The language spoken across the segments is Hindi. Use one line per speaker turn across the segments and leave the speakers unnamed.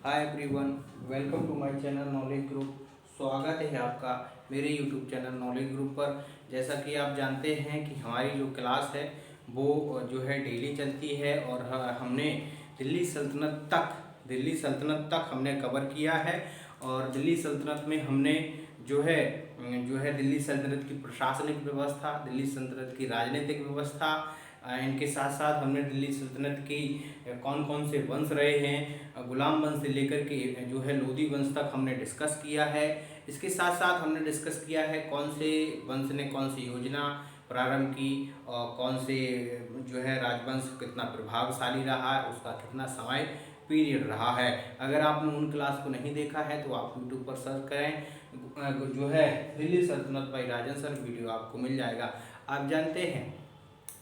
Hi everyone, welcome to my channel knowledge group. स्वागत है आपका मेरे यूट्यूब चैनल नॉलेज ग्रुप पर। जैसा कि आप जानते हैं कि हमारी जो क्लास है वो जो है डेली चलती है और हमने दिल्ली सल्तनत तक हमने कवर किया है। और दिल्ली सल्तनत में हमने जो है दिल्ली सल्तनत की प्रशासनिक व्यवस्था, दिल्ली सल्तनत की राजनीतिक व्यवस्था, इनके साथ साथ हमने दिल्ली सल्तनत की कौन कौन से वंश रहे हैं, गुलाम वंश से लेकर के जो है लोधी वंश तक हमने डिस्कस किया है। इसके साथ साथ हमने डिस्कस किया है कौन से वंश ने कौन सी योजना प्रारंभ की और कौन से जो है राजवंश कितना प्रभावशाली रहा है, उसका कितना समय पीरियड रहा है। अगर आपने उन क्लास को नहीं देखा है तो आप यूट्यूब पर सर्च करें, जो है दिल्ली सल्तनत बाई राजन सर, वीडियो आपको मिल जाएगा। आप जानते हैं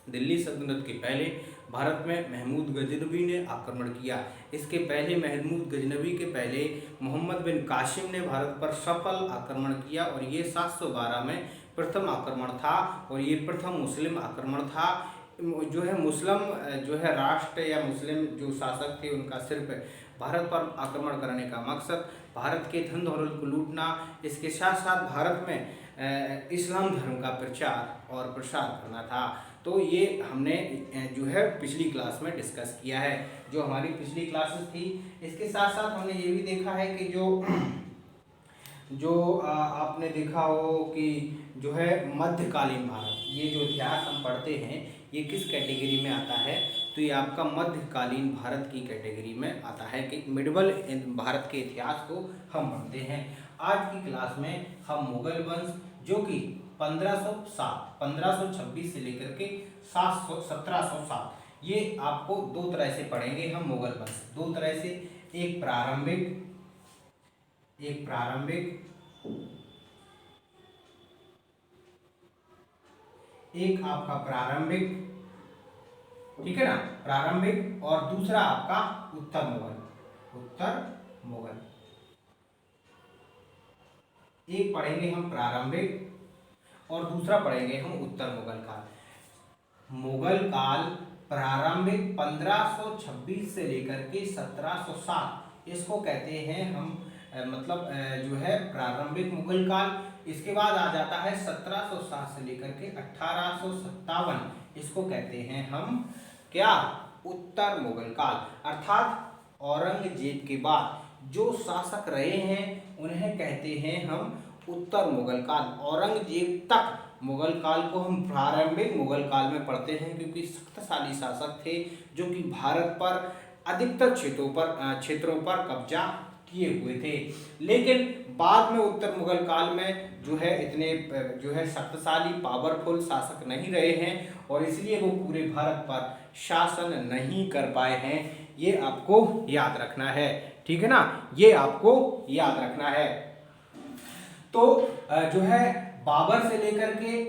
दिल्ली सल्तनत के पहले भारत में महमूद गजनवी ने आक्रमण किया। इसके पहले महमूद गजनवी के पहले मोहम्मद बिन कासिम ने भारत पर सफल आक्रमण किया और ये 712 में प्रथम आक्रमण था और ये प्रथम मुस्लिम आक्रमण था। जो है मुस्लिम जो है राष्ट्र या मुस्लिम जो शासक थे उनका सिर्फ भारत पर आक्रमण करने का मकसद भारत के धन दौलत को लूटना, इसके साथ साथ भारत में इस्लाम धर्म का प्रचार और प्रसार करना था। तो ये हमने जो है पिछली क्लास में डिस्कस किया है, जो हमारी पिछली क्लासेस थी। इसके साथ साथ हमने ये भी देखा है कि जो आपने देखा हो कि जो है मध्यकालीन भारत, ये जो इतिहास हम पढ़ते हैं ये किस कैटेगरी में आता है, तो ये आपका मध्यकालीन भारत की कैटेगरी में आता है कि मिडवल भारत के इतिहास को हम पढ़ते हैं। आज की क्लास में हम मुगल वंश जो कि 1526 से लेकर के 1707, ये आपको दो तरह से पढ़ेंगे हम मुगल वंश, दो तरह से, एक प्रारंभिक एक आपका प्रारंभिक, ठीक है ना, प्रारंभिक, और दूसरा आपका उत्तर मुगल। एक पढ़ेंगे हम प्रारंभिक और दूसरा पढ़ेंगे हम उत्तर मुगल काल। मुगल काल प्रारंभिक 1526 से लेकर के 1707, इसको कहते हैं हम मतलब जो है प्रारंभिक मुगल काल। इसके बाद आ जाता है 1707 से लेकर के 1857, इसको कहते हैं हम क्या, उत्तर मुगल काल। अर्थात औरंगजेब के बाद जो शासक रहे हैं उन्हें कहते हैं हम उत्तर मुगल काल। औरंगजेब तक मुगल काल को हम प्रारंभिक मुगल काल में पढ़ते हैं क्योंकि शक्तिशाली शासक थे जो कि भारत पर अधिकतर क्षेत्रों पर कब्जा किए हुए थे। लेकिन बाद में उत्तर मुगल काल में जो है इतने जो है शक्तिशाली पावरफुल शासक नहीं रहे हैं और इसलिए वो पूरे भारत पर शासन नहीं कर पाए हैं। ये आपको याद रखना है, ठीक है ना, ये आपको याद रखना है। तो जो है बाबर से लेकर के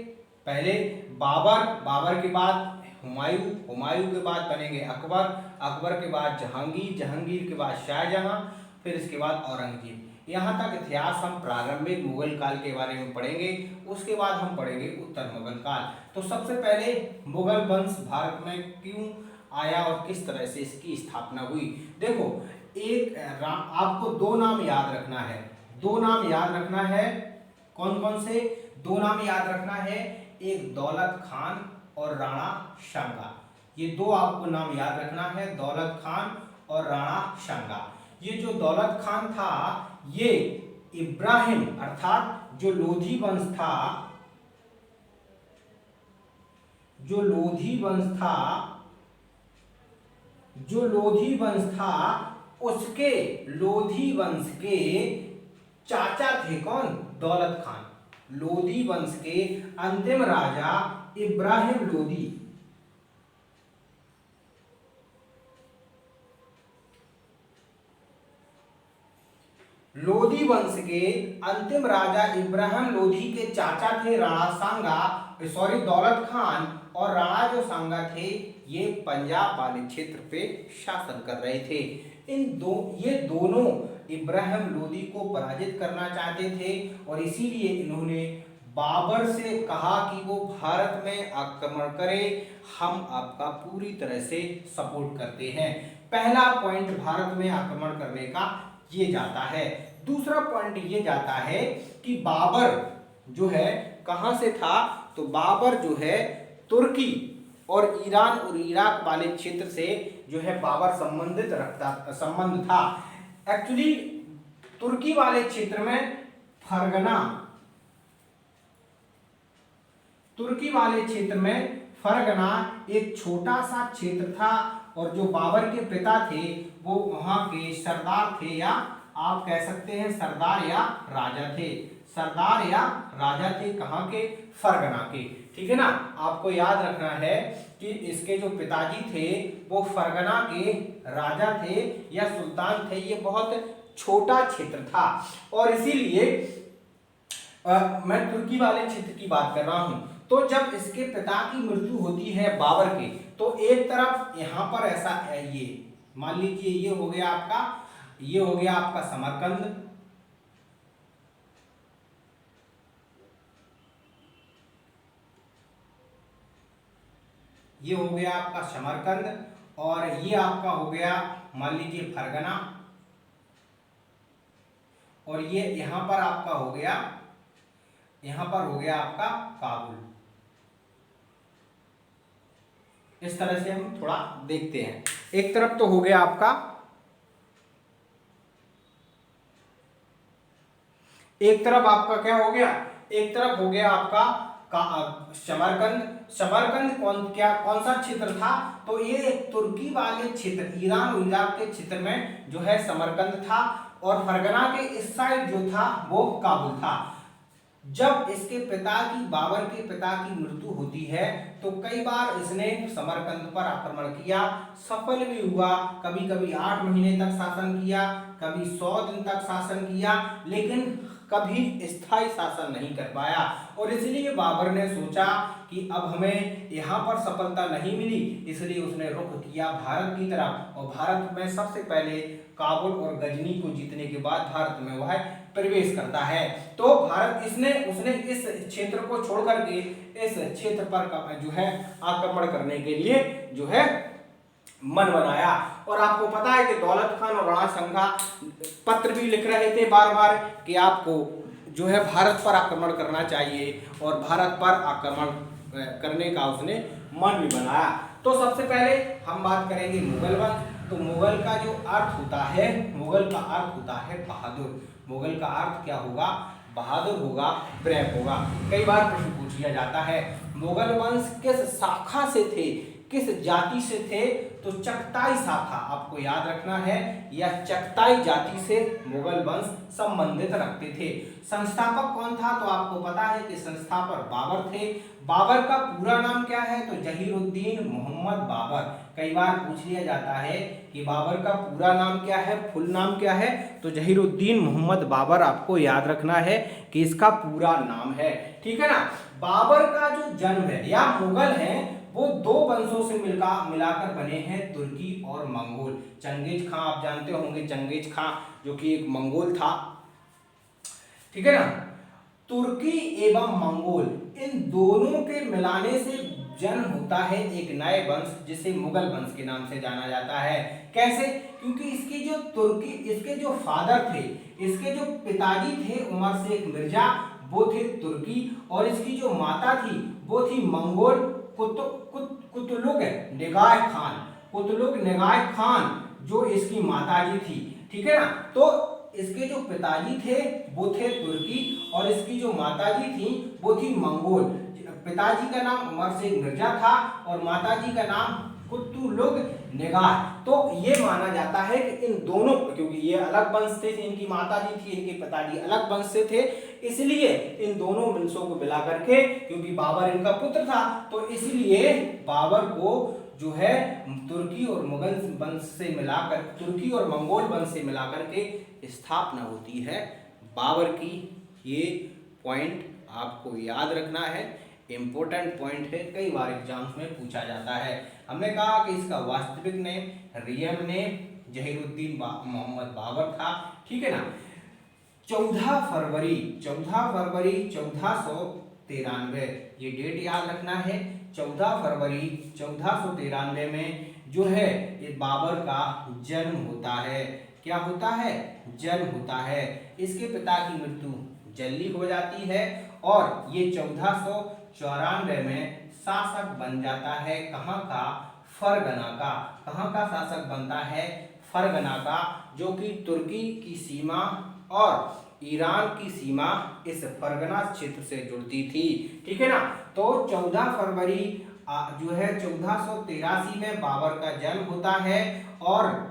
पहले बाबर के बाद हुमायूं के बाद बनेंगे अकबर के बाद जहांगीर के बाद शाहजहां, फिर इसके बाद औरंगजेब। यहाँ तक इतिहास हम प्रारंभिक मुगल काल के बारे में पढ़ेंगे, उसके बाद हम पढ़ेंगे उत्तर मुगल काल। तो सबसे पहले मुगल वंश भारत में क्यों आया और किस तरह से इसकी स्थापना हुई। देखो, आपको दो नाम याद रखना है, कौन कौन से दो नाम याद रखना है, एक दौलत खान और राणा सांगा। ये दो आपको नाम याद रखना है, दौलत खान और राणा सांगा। ये जो दौलत खान था ये इब्राहिम अर्थात जो लोधी वंश था उसके लोधी वंश के चाचा थे कौन, दौलत खान। लोधी वंश के अंतिम राजा इब्राहिम लोधी, लोधी वंश के अंतिम राजा इब्राहिम लोधी के चाचा थे दौलत खान, और राणा जो सांगा थे ये पंजाब वाले क्षेत्र पे शासन कर रहे थे। ये दोनों इब्राहिम लोधी को पराजित करना चाहते थे और इसीलिए इन्होंने बाबर से कहा कि वो भारत में आक्रमण करे, हम आपका पूरी तरह से सपोर्ट करते हैं। पहला पॉइंट भारत में आक्रमण करने का ये जाता है। दूसरा पॉइंट ये जाता है कि बाबर जो है कहां से था, तो बाबर जो है तुर्की और ईरान और इराक वाले क्षेत्र से जो है बाबर संबंध था। एक्चुअली तुर्की वाले क्षेत्र में फरगना एक छोटा सा क्षेत्र था और जो बाबर के पिता थे वो वहां के सरदार थे, या आप कह सकते हैं सरदार या राजा थे कहां के, फरगना के। ठीक है ना, आपको याद रखना है कि इसके जो पिताजी थे वो फरगना के राजा थे या सुल्तान थे। ये बहुत छोटा क्षेत्र था और इसीलिए मैं तुर्की वाले क्षेत्र की बात कर रहा हूं। तो जब इसके पिता की मृत्यु होती है बाबर के, तो एक तरफ यहां पर ऐसा ये मान लीजिए ये हो गया आपका समरकंद, ये हो गया आपका समरकंद, और ये आपका हो गया मान लीजिए फरगना, और ये यहां पर आपका हो गया आपका काबुल। इस तरह से हम थोड़ा देखते हैं। एक तरफ तो हो गया आपका क्या हो गया, एक तरफ हो गया आपका समरकंद कौन सा क्षेत्र था, तो ये तुर्की वाले क्षेत्र ईरान और इराक के क्षेत्र में जो है समरकंद था, और फरगना के इस साइड जो था वो काबुल था। जब इसके बाबर के पिता की मृत्यु होती है तो कई बार इसने समरकंद पर आक्रमण किया, सफल भी हुआ। कभी कभी 8 महीने तक शासन किया, कभी 100 दिन तक शासन किया, लेकिन कभी स्थायी शासन नहीं कर पाया। और इसलिए बाबर ने सोचा कि अब हमें यहाँ पर सफलता नहीं मिली, इसलिए उसने रुख किया भारत की तरफ, और भारत में सबसे पहले काबुल और गजनी को जीतने के बाद भारत में वह प्रवेश करता है। तो उसने इस क्षेत्र को छोड़ करके इस क्षेत्र पर जो है आक्रमण करने के लिए जो है मन बनाया। और आपको पता है कि दौलत खान और राणा संगा पत्र भी लिख रहे थे बार बार कि आपको जो है भारत पर आक्रमण करना चाहिए, और भारत पर आक्रमण करने का उसने मन भी बनाया। तो सबसे पहले हम बात करेंगे मुगल वंश। तो मुगल का जो अर्थ होता है, मुगल का अर्थ होता है बहादुर। मुगल का अर्थ क्या होगा, बहादुर होगा, ब्रेव होगा। कई बार प्रश्न पूछ लिया जाता है मुगल वंश किस शाखा से थे, किस जाति से थे, तो चगताई शाखा आपको याद रखना है, या चगताई जाति से मुगल वंश संबंधित रखते थे। संस्थापक कौन था, तो आपको पता है कि संस्थापक बाबर थे। बाबर का पूरा नाम क्या है, तो जहीरुद्दीन मोहम्मद बाबर। कई बार पूछ लिया जाता है कि बाबर का पूरा नाम क्या है, फुल नाम क्या है, तो जहीरुद्दीन मोहम्मद बाबर आपको याद रखना है कि इसका पूरा नाम है। ठीक है ना। बाबर का जो जन्म है या मुगल है वो 2 वंशों से मिलाकर बने हैं, तुर्की और मंगोल। चंगेज खां आप जानते होंगे, चंगेज खां जो कि एक मंगोल था। ठीक है ना। तुर्की एवं मंगोल इन दोनों के मिलाने से जन्म होता है एक नए वंश जिसे मुगल वंश के नाम से जाना जाता है। कैसे, क्योंकि इसके जो फादर थे, इसके जो पिताजी थे उमर शेख मिर्जा, वो थे तुर्की, और इसकी जो माता थी वो थी मंगोल कुतुलुग नेगाह खान जो इसकी माताजी थी। ठीक है ना। तो इसके जो पिताजी थे वो थे तुर्की और इसकी जो माताजी थी वो थी मंगोल। पिताजी का नाम उमर शेख मिर्जा था और माताजी का नाम कुतुलुग नेगाह। तो ये माना जाता है कि इन दोनों, क्योंकि ये अलग वंश थे, इनकी माताजी थी, इनके पिताजी अलग वंश से थे, इसलिए इन दोनों वंशों को मिला करके, क्योंकि बाबर इनका पुत्र था, तो इसलिए बाबर को जो है तुर्की और मुगल वंश से मिलाकर, तुर्की और मंगोल वंश से मिलाकर के स्थापना होती है बाबर की। ये पॉइंट आपको याद रखना है, इंपॉर्टेंट पॉइंट है, कई बार एग्जाम्स में पूछा जाता है। हमने कहा कि इसका वास्तविक name real name Zahiruddin Muhammad Babur था। ठीक है ना। 14 फरवरी 1400 1493। ये डेट याद रखना है। 14 फरवरी 1493 में जो है ये बाबर का जन्म होता है। क्या होता है? जन्म होता है। इसके पिता की मृत्यु जल्दी हो जाती है और ये 1494 में शासक बन जाता है। कहाँ का? फरगना का। कहाँ का शासक बनता है? फरगना का, जो कि तुर्की की सीमा और ईरान की सीमा इस फरगना क्षेत्र से जुड़ती थी। ठीक है ना। तो 14 फरवरी जो है 1483 में बाबर का जन्म होता है और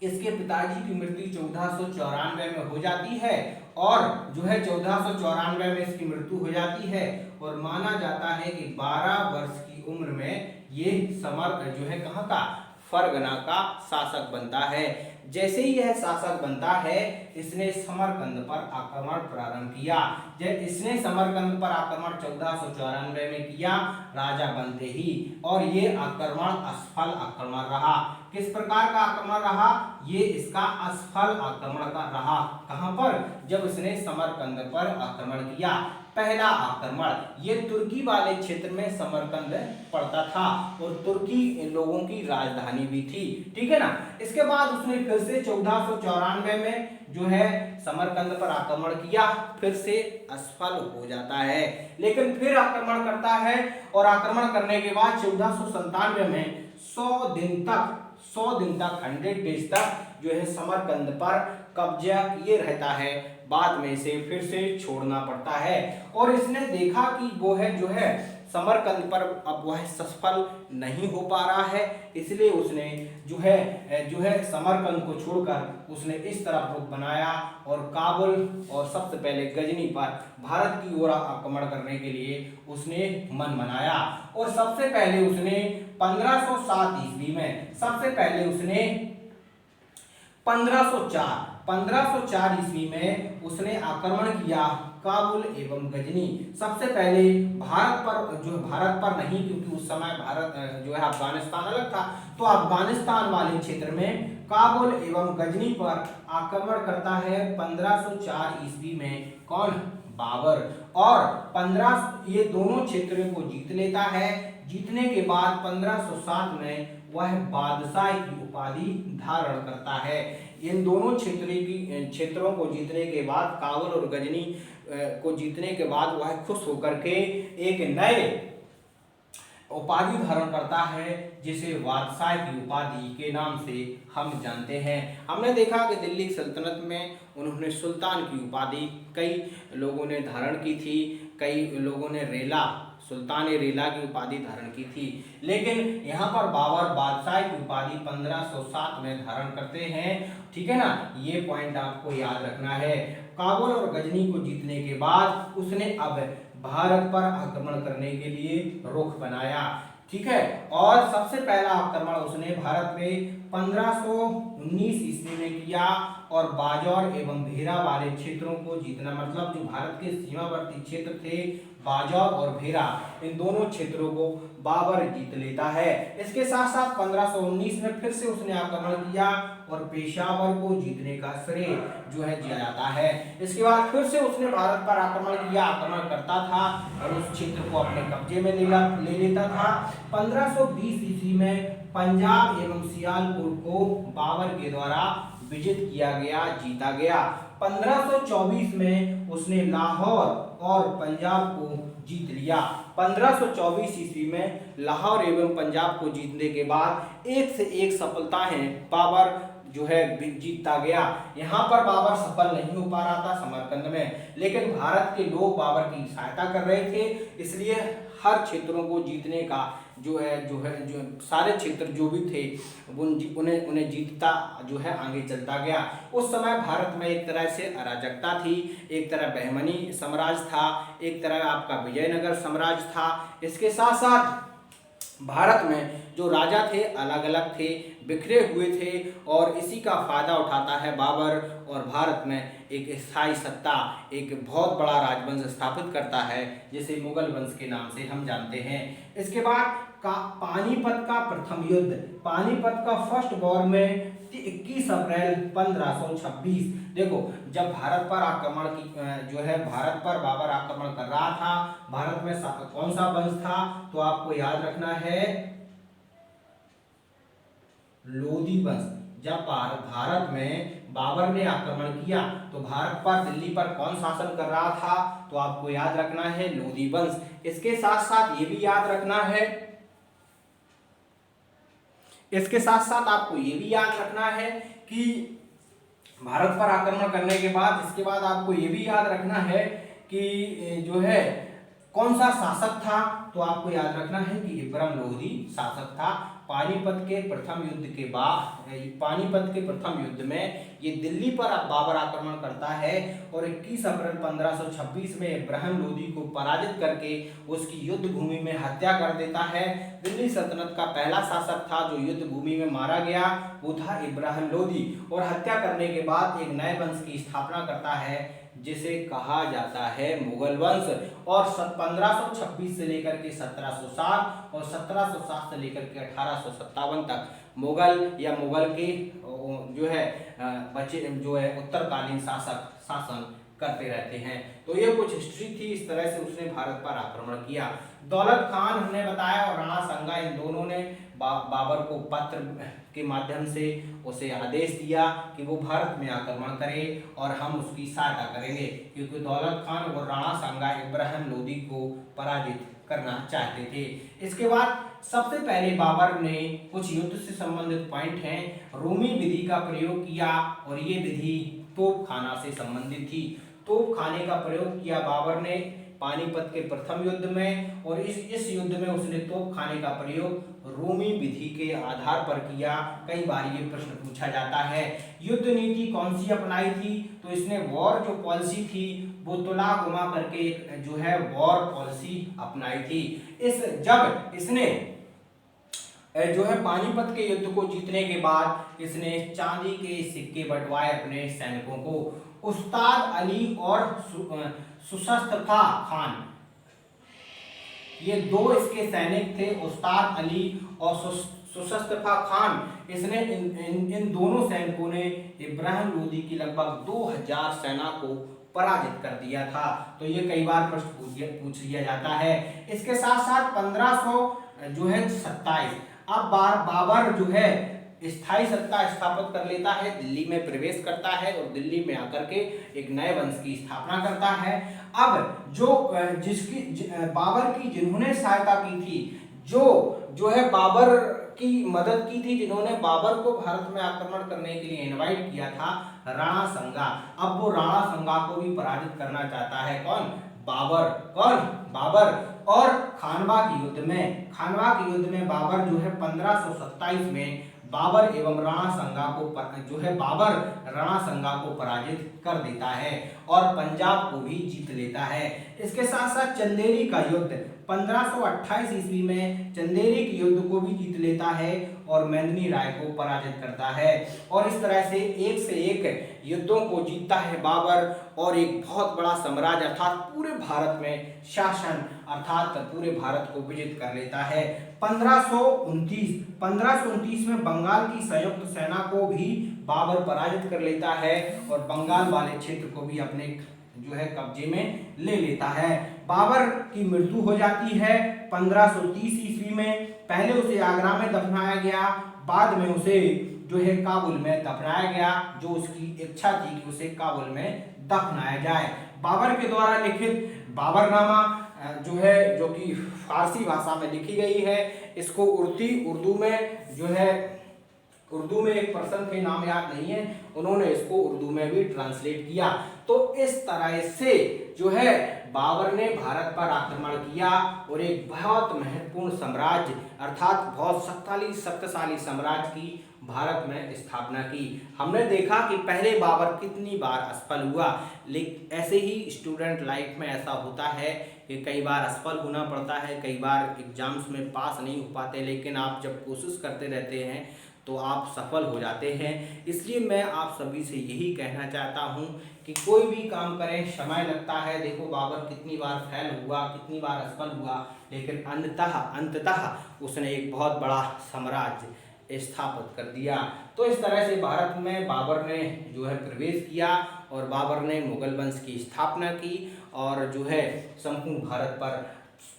इसके पिताजी की मृत्यु 1494 में हो जाती है और जो है 1494 में इसकी मृत्यु हो जाती है और माना जाता है कि 12 वर्ष की उम्र में ये जो है कहाँ का? फरगना का शासक बनता है। जैसे ही यह शासक बनता है इसने समरकंद पर आक्रमण प्रारंभ किया। जब इसने समरकंद पर आक्रमण 1494 में किया राजा बनते ही, और ये आक्रमण असफल आक्रमण रहा। किस प्रकार का आक्रमण रहा? ये इसका असफल आक्रमण का रहा। कहां पर? जब इसने समरकंद पर आक्रमण किया। पहला आक्रमण ये तुर्की वाले क्षेत्र में समरकंद पड़ता था और तुर्की लोगों की राजधानी भी थी। ठीक है ना। इसके बाद उसने फिर से 1494 में जो है समरकंद पर आक्रमण किया, फिर से असफल हो जाता है, लेकिन फिर आक्रमण करता है और आक्रमण करने के बाद 1497 में 100 दिन तक 100 डेज तक जो है समरकंद पर कब्जा किए रहता है। बाद में इसे फिर से छोड़ना पड़ता है और इसने देखा कि वो है जो है समरकंद पर अब वह सफल नहीं हो पा रहा है, इसलिए उसने जो है समरकंद को छोड़कर उसने इस तरफ रुख बनाया और काबुल और सबसे पहले गजनी पर भारत की ओर आक्रमण करने के लिए उसने मन बनाया। और सबसे पहले उसने 1507 ईस्वी में 1504 ईस्वी में उसने आक्रमण किया काबुल एवं गजनी। सबसे पहले भारत पर नहीं, क्योंकि उस समय भारत जो है अफगानिस्तान अलग था, तो अफगानिस्तान वाले क्षेत्र में काबुल एवं गजनी पर आक्रमण करता है 1504 ईस्वी में। कौन? बाबर। और ये दोनों क्षेत्रों को जीत लेता है। जीतने के बाद 1507 में वह बादशाह की उपाधि धारण करता है। इन दोनों क्षेत्रों को जीतने के बाद, काबुल और गजनी को जीतने के बाद वह खुश होकर के एक नए उपाधि धारण करता है, जिसे बादशाह की उपाधि के नाम से हम जानते हैं। हमने देखा कि दिल्ली सल्तनत में उन्होंने सुल्तान की उपाधि कई लोगों ने धारण की थी, कई लोगों ने सुल्तान रेला की उपाधि धारण की थी, लेकिन यहाँ पर बाबर बादशाह की उपाधि 1507 में धारण करते हैं। ठीक है ना। ये पॉइंट आपको याद रखना है। काबुल और गजनी को जीतने के बाद उसने अब भारत पर आक्रमण करने के लिए रुख बनाया। ठीक है। और सबसे पहला आक्रमण उसने भारत में 1519 ईस्वी में किया और बाजौर एवं भेरा वाले क्षेत्रों को जीतना, मतलब जो भारत के सीमावर्ती क्षेत्र थे बाजौर और भेरा, इन दोनों क्षेत्रों को बाबर जीत लेता है। इसके साथ साथ 1519 में फिर से उसने आक्रमण किया और पेशावर को जीतने का श्रेय जो है दिया जाता है। इसके बाद फिर से उसने भारत पर आक्रमण किया, आक्रमण करता था और उस क्षेत्र को अपने कब्जे में ले लेता था। 1520 ईस्वी में पंजाब एवं सियालकोट को बाबर के द्वारा विजित किया गया, जीता गया। 1524 में उसने लाहौर और पंजाब को जीत लिया। 1524 ईस्वी में लाहौर एवं पंजाब को जीतने के बाद एक से एक सफलताएं बाबर जो है जीतता गया। यहाँ पर बाबर सफल नहीं हो पा रहा था समरकंद में, लेकिन भारत के लोग बाबर की सहायता कर रहे थे, इसलिए हर क्षेत्रों को जीतने का जो सारे क्षेत्र जो भी थे उन्हें जीतता जो है आगे चलता गया। उस समय भारत में एक तरह से अराजकता थी, एक तरह बहमनी साम्राज्य था, एक तरह आपका विजयनगर साम्राज्य था। इसके साथ साथ भारत में जो राजा थे अलग अलग थे, बिखरे हुए थे, और इसी का फायदा उठाता है बाबर और भारत में एक स्थायी सत्ता, एक बहुत बड़ा राजवंश स्थापित करता है, जिसे मुगल वंश के नाम से हम जानते हैं। इसके बाद पानीपत का प्रथम युद्ध, पानीपत का फर्स्ट वॉर में 21 अप्रैल 1526। देखो, जब भारत पर आक्रमण की भारत पर बाबर आक्रमण कर रहा था, भारत में कौन सा वंश था, तो आपको याद रखना है लोधी वंश। जब भारत में बाबर ने आक्रमण किया तो भारत पर, दिल्ली पर कौन शासन कर रहा था, तो आपको याद रखना है लोधी वंश। इसके साथ साथ ये भी याद रखना है, इसके साथ साथ आपको ये भी याद रखना है कि भारत पर आक्रमण करने के बाद, इसके बाद आपको ये भी याद रखना है कि कौन सा शासक था, तो आपको याद रखना है कि इब्राहिम लोधी शासक था। पानीपत के प्रथम युद्ध के बाद, पानीपत के प्रथम युद्ध में ये दिल्ली पर बाबर आक्रमण करता है और 21 अप्रैल 1526 में इब्राहिम लोधी को पराजित करके उसकी युद्ध भूमि में हत्या कर देता है। दिल्ली सल्तनत का पहला शासक था जो युद्ध भूमि में मारा गया, वो था इब्राहिम लोधी। और हत्या करने के बाद एक नए वंश की स्थापना करता है जिसे कहा जाता है मुगल वंश। और 1526 से लेकर के 1707 और 1707 से लेकर के 1857 तक मुगल के बचे उत्तरकालीन शासक शासन करते रहते हैं। तो ये कुछ हिस्ट्री थी, इस तरह से उसने भारत पर आक्रमण किया। दौलत खान हमने बताया और राणा संगा, इन दोनों ने बाबर को पत्र के माध्यम से उसे आदेश दिया कि वो भारत में आक्रमण करे और हम उसकी सहायता करेंगे, क्योंकि दौलत खान और राणा संगा इब्राहिम लोधी को पराजित करना चाहते थे। इसके बाद सबसे पहले बाबर ने कुछ युद्ध से संबंधित पॉइंट हैं, रोमी विधि का प्रयोग किया और ये विधि तोपखाना से संबंधित थी। तोपखाने का प्रयोग किया बाबर ने पानीपत के प्रथम युद्ध में, और इस युद्ध में उसने तोपखाने का प्रयोग रोमी विधि के आधार पर किया। कई बार ये प्रश्न पूछा जाता है। युद्ध नीति कौन सी अपनाई थी, तो इसने वॉर जो पॉलिसी थी वो तुला घुमा करके वॉर पॉलिसी अपनाई थी। जब इसने पानीपत के युद्ध को जीतने के बाद इसने चांदी के सिक्के बंटवाए अपने सैनिकों को। उस्ताद अली और सुशस्त्रफा खान, ये दो इसके सैनिक थे, उस्ताद अली और सुशस्त्रफा खान। इसने इन दोनों सैनिकों ने इब्राहिम लोधी की लगभग 2000 सेना को पराजित कर दिया था। तो ये कई बार प्रश्न पूछ लिया जाता है। इसके साथ साथ 1527 अब बाबर स्थायी सत्ता स्थापित कर लेता है, दिल्ली में प्रवेश करता है और दिल्ली में आकर के एक नए वंश की स्थापना करता है। अब बाबर की जिन्होंने सहायता की थी, बाबर की मदद की थी, जिन्होंने बाबर को भारत में आक्रमण करने के लिए इनवाइट किया था, राणा संगा। अब वो राणा संगा को भी पराजित करना चाहता है। कौन? बाबर। और खानवा के युद्ध में बाबर 1527 में बाबर एवं राणा संगा को पराजित कर देता है और पंजाब को भी जीत लेता है। इसके साथ साथ चंदेरी का युद्ध 1528 ईस्वी में चंदेरी के युद्ध को भी जीत लेता है और मेदिनी राय को पराजित करता है। और इस तरह से एक युद्धों को जीतता है बाबर और एक बहुत बड़ा साम्राज्य अर्थात पूरे भारत में शासन अर्थात पूरे भारत को विजित कर लेता है। 1529 में बंगाल की संयुक्त सेना को भी बाबर पराजित कर लेता है और बंगाल वाले क्षेत्र को भी अपने कब्जे में ले लेता है। बाबर की मृत्यु हो जाती है 1530 ईस्वी में। पहले उसे आगरा में दफनाया गया, बाद में उसे काबुल में दफनाया गया, जो उसकी इच्छा थी कि उसे काबुल में दफनाया जाए। बाबर के द्वारा लिखित बाबरनामा जो कि फारसी भाषा में लिखी गई है, इसको उर्दू में एक पर्सन के नाम याद नहीं है, उन्होंने इसको उर्दू में भी ट्रांसलेट किया। तो इस तरह से बाबर ने भारत पर आक्रमण किया और एक बहुत महत्वपूर्ण साम्राज्य अर्थात बहुत शक्तिशाली साम्राज्य की भारत में स्थापना की। हमने देखा कि पहले बाबर कितनी बार असफल हुआ, लेकिन ऐसे ही स्टूडेंट लाइफ में ऐसा होता है कि कई बार असफल होना पड़ता है, कई बार एग्ज़ाम्स में पास नहीं हो पाते, लेकिन आप जब कोशिश करते रहते हैं तो आप सफल हो जाते हैं। इसलिए मैं आप सभी से यही कहना चाहता हूँ कि कोई भी काम करें, समय लगता है। देखो बाबर कितनी बार फेल हुआ, कितनी बार असफल हुआ, लेकिन अंततः उसने एक बहुत बड़ा साम्राज्य स्थापित कर दिया। तो इस तरह से भारत में बाबर ने जो है प्रवेश किया और बाबर ने मुगल वंश की स्थापना की और जो है संपूर्ण भारत पर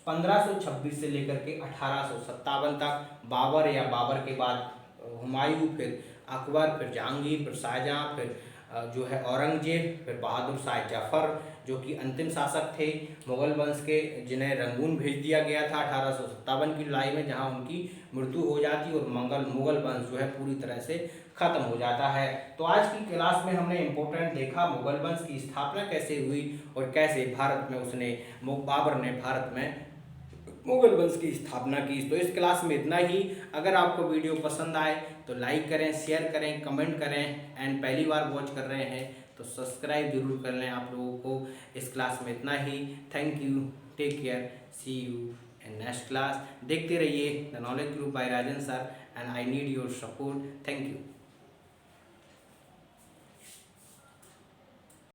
1526 से लेकर के 1857 तक बाबर या बाबर के बाद हुमायूं, फिर अकबर, फिर जहांगीर, फिर शाहजहां, फिर जो है औरंगजेब, फिर बहादुर शाह जफर जो कि अंतिम शासक थे मुगल वंश के, जिन्हें रंगून भेज दिया गया था 1857 की लड़ाई में, जहां उनकी मृत्यु हो जाती और मुगल वंश जो है पूरी तरह से खत्म हो जाता है। तो आज की क्लास में हमने इम्पोर्टेंट देखा मुगल वंश की स्थापना कैसे हुई और कैसे भारत में बाबर ने भारत में मुगल वंश की स्थापना की। तो इस क्लास में इतना ही। अगर आपको वीडियो पसंद आए तो लाइक करें, शेयर करें, कमेंट करें एंड पहली बार वॉच कर रहे हैं तो सब्सक्राइब जरूर कर लें। आप लोगों को इस क्लास में इतना ही। Thank you, take care, see you in next class. देखते रहिए the knowledge group by Rajan sir and I need your support. Thank you.